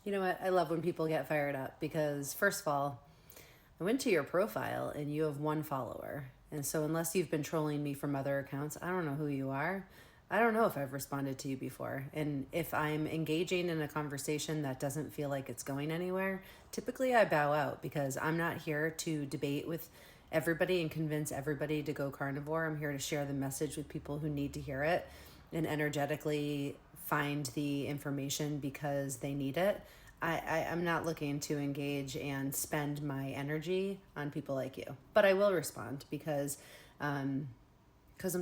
You know what? I love when people get fired up because, first of all, I went to your profile and you have one follower. And so, unless you've been trolling me from other accounts, I don't know who you are. I don't know if I've responded to you before. And if I'm engaging in a conversation that doesn't feel like it's going anywhere, typically I bow out because I'm not here to debate with everybody and convince everybody to go carnivore. I'm here to share the message with people who need to hear it and energetically find the information because they need it. I'm not looking to engage and spend my energy on people like you, but I will respond because I'm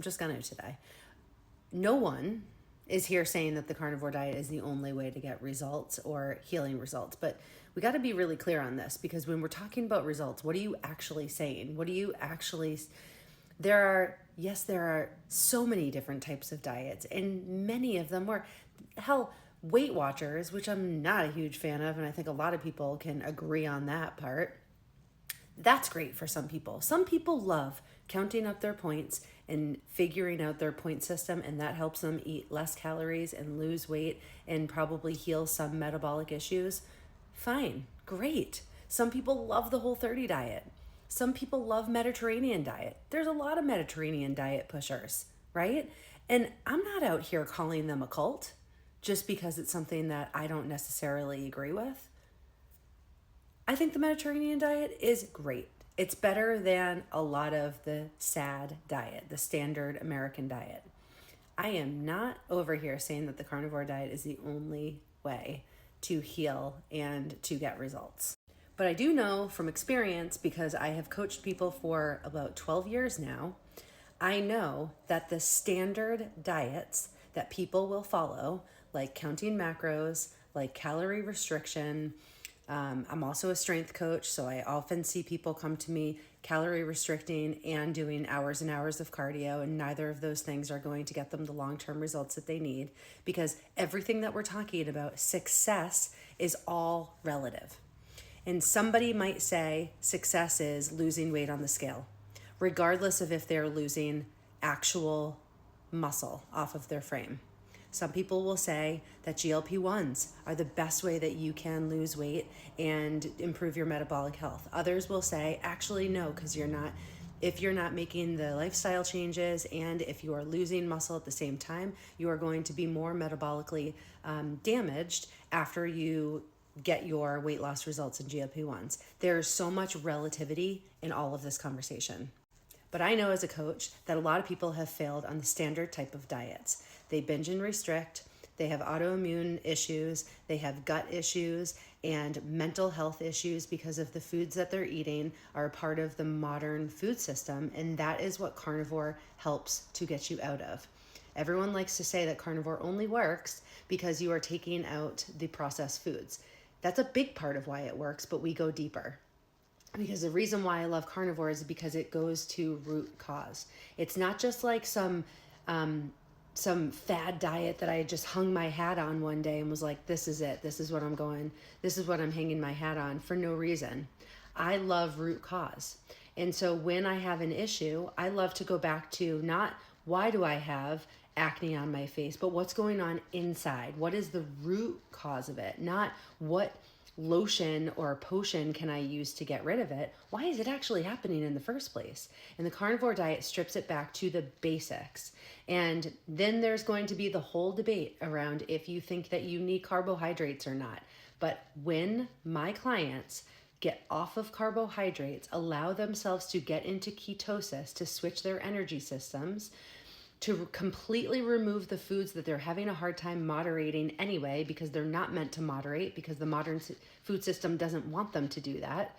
just gonna today. No one is here saying that the carnivore diet is the only way to get results or healing results, but we got to be really clear on this because when we're talking about results, what are you actually saying? What do you actually? There are so many different types of diets, and many of them were, hell, Weight Watchers, which I'm not a huge fan of, and I think a lot of people can agree on that part. That's great for some people. Some people love counting up their points and figuring out their point system, and that helps them eat less calories and lose weight and probably heal some metabolic issues. Fine, great. Some people love the Whole30 diet. Some people love Mediterranean diet. There's a lot of Mediterranean diet pushers, right? And I'm not out here calling them a cult just because it's something that I don't necessarily agree with. I think the Mediterranean diet is great. It's better than a lot of the SAD diet, the standard American diet. I am not over here saying that the carnivore diet is the only way to heal and to get results. But I do know from experience, because I have coached people for about 12 years now, I know that the standard diets that people will follow, like counting macros, like calorie restriction. I'm also a strength coach, so I often see people come to me calorie restricting and doing hours and hours of cardio, and neither of those things are going to get them the long-term results that they need because everything that we're talking about, success, is all relative. And somebody might say success is losing weight on the scale, regardless of if they're losing actual muscle off of their frame. Some people will say that GLP-1s are the best way that you can lose weight and improve your metabolic health. Others will say, actually, no, because if you're not making the lifestyle changes and if you are losing muscle at the same time, you are going to be more metabolically damaged after you get your weight loss results in GLP-1s. There's so much relativity in all of this conversation. But I know as a coach that a lot of people have failed on the standard type of diets. They binge and restrict, they have autoimmune issues, they have gut issues, and mental health issues because of the foods that they're eating are a part of the modern food system, and that is what carnivore helps to get you out of. Everyone likes to say that carnivore only works because you are taking out the processed foods. That's a big part of why it works, but we go deeper. Because the reason why I love carnivore is because it goes to root cause. It's not just like some fad diet that I just hung my hat on one day and was like, this is it. This is what I'm hanging my hat on for no reason. I love root cause. And so when I have an issue, I love to go back to not why do I have acne on my face, but what's going on inside? What is the root cause of it? Not what lotion or potion can I use to get rid of it? Why is it actually happening in the first place? And the carnivore diet strips it back to the basics. And then there's going to be the whole debate around if you think that you need carbohydrates or not. But when my clients get off of carbohydrates, allow themselves to get into ketosis to switch their energy systems, to completely remove the foods that they're having a hard time moderating anyway, because they're not meant to moderate, because the modern food system doesn't want them to do that,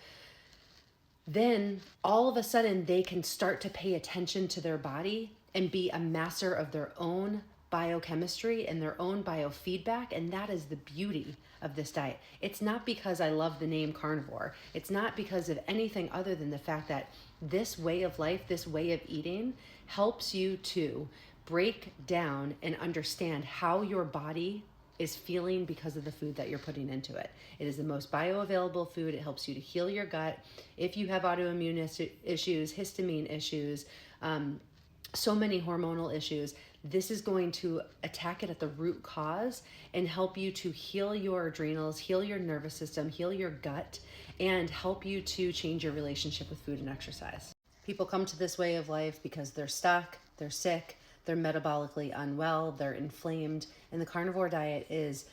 then all of a sudden they can start to pay attention to their body and be a master of their own biochemistry and their own biofeedback. And that is the beauty of this diet. It's not because I love the name carnivore. It's not because of anything other than the fact that this way of life, this way of eating, helps you to break down and understand how your body is feeling because of the food that you're putting into it. It is the most bioavailable food. It helps you to heal your gut. If you have autoimmune issues, histamine issues, so many hormonal issues, This is going to attack it at the root cause and help you to heal your adrenals, heal your nervous system, heal your gut, and help you to change your relationship with food and exercise. People come to this way of life because they're stuck, they're sick, they're metabolically unwell, they're inflamed, and the carnivore diet is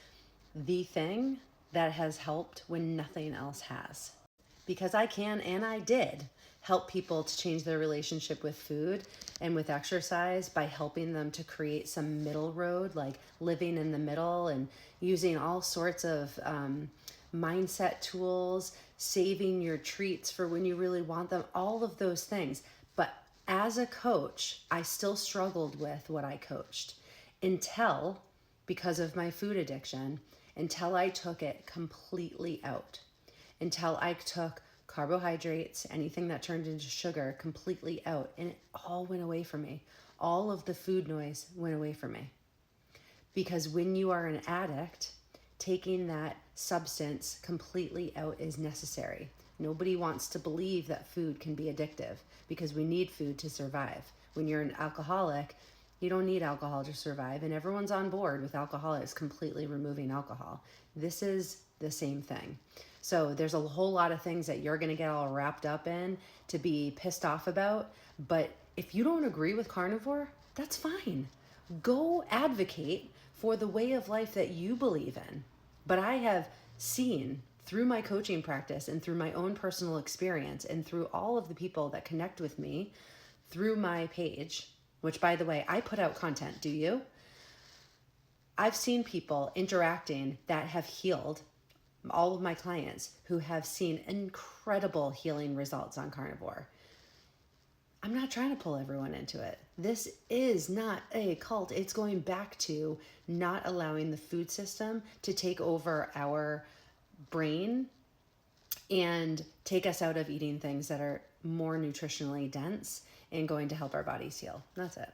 the thing that has helped when nothing else has. Because I can, and I did, help people to change their relationship with food and with exercise by helping them to create some middle road, like living in the middle and using all sorts of mindset tools, saving your treats for when you really want them, all of those things. But as a coach, I still struggled with what I coached until, because of my food addiction, until I took it completely out, until I took carbohydrates, anything that turned into sugar, completely out, and it all went away from me. All of the food noise went away from me. Because when you are an addict, taking that substance completely out is necessary. Nobody wants to believe that food can be addictive because we need food to survive. When you're an alcoholic, you don't need alcohol to survive, and everyone's on board with alcoholics completely removing alcohol. This is the same thing. So there's a whole lot of things that you're going to get all wrapped up in to be pissed off about. But if you don't agree with carnivore, that's fine. Go advocate for the way of life that you believe in. But I have seen through my coaching practice and through my own personal experience and through all of the people that connect with me through my page, which, by the way, I put out content. Do you? I've seen people interacting that have healed, all of my clients who have seen incredible healing results on carnivore. I'm not trying to pull everyone into it. This is not a cult. It's going back to not allowing the food system to take over our brain and take us out of eating things that are more nutritionally dense and going to help our bodies heal. That's it.